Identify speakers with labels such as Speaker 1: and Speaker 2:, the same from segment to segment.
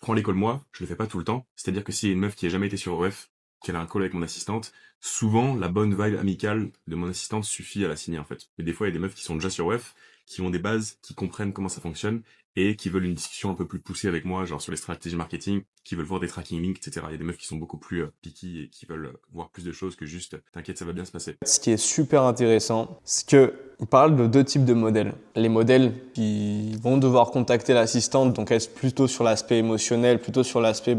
Speaker 1: prends les calls moi, je le fais pas tout le temps. C'est-à-dire que s'il y a une meuf qui a jamais été sur OF, qu'elle a un call avec mon assistante, souvent la bonne vibe amicale de mon assistante suffit à la signer en fait. Mais des fois il y a des meufs qui sont déjà sur OF, qui ont des bases, qui comprennent comment ça fonctionne et qui veulent une discussion un peu plus poussée avec moi, genre sur les stratégies marketing, qui veulent voir des tracking links, etc. Il y a des meufs qui sont beaucoup plus picky et qui veulent voir plus de choses que juste t'inquiète ça va bien se passer.
Speaker 2: Ce qui est super intéressant, c'est qu'il parle de deux types de modèles. Les modèles qui vont devoir contacter l'assistante, donc être plutôt sur l'aspect émotionnel, plutôt sur l'aspect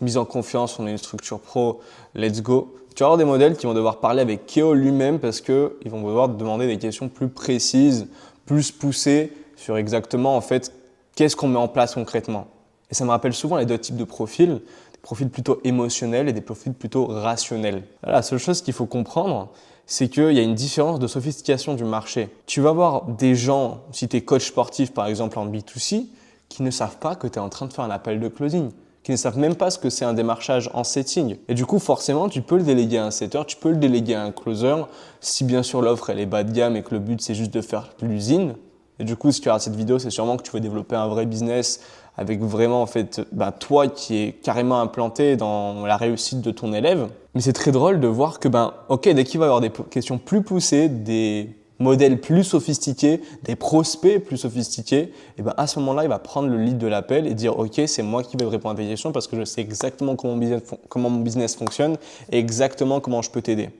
Speaker 2: mise en confiance, on est une structure pro, let's go. Tu vas avoir des modèles qui vont devoir parler avec Keo lui-même parce qu'ils vont devoir demander des questions plus précises, plus poussées sur exactement en fait qu'est-ce qu'on met en place concrètement. Et ça me rappelle souvent les deux types de profils, des profils plutôt émotionnels et des profils plutôt rationnels. La seule chose qu'il faut comprendre, c'est qu'il y a une différence de sophistication du marché. Tu vas voir des gens, si tu es coach sportif par exemple en B2C, qui ne savent pas que tu es en train de faire un appel de closing, qui ne savent même pas ce que c'est un démarchage en setting. Et du coup, forcément, tu peux le déléguer à un setter, tu peux le déléguer à un closer, si bien sûr l'offre elle est bas de gamme et que le but c'est juste de faire l'usine. Et du coup, si tu regardes cette vidéo, c'est sûrement que tu veux développer un vrai business avec vraiment en fait toi qui est carrément implanté dans la réussite de ton élève. Mais c'est très drôle de voir que ok, dès qu'il va y avoir des questions plus poussées, des modèles plus sophistiqués, des prospects plus sophistiqués, et à ce moment-là, il va prendre le lead de l'appel et dire ok, c'est moi qui vais répondre à tes questions parce que je sais exactement comment mon business fonctionne et exactement comment je peux t'aider.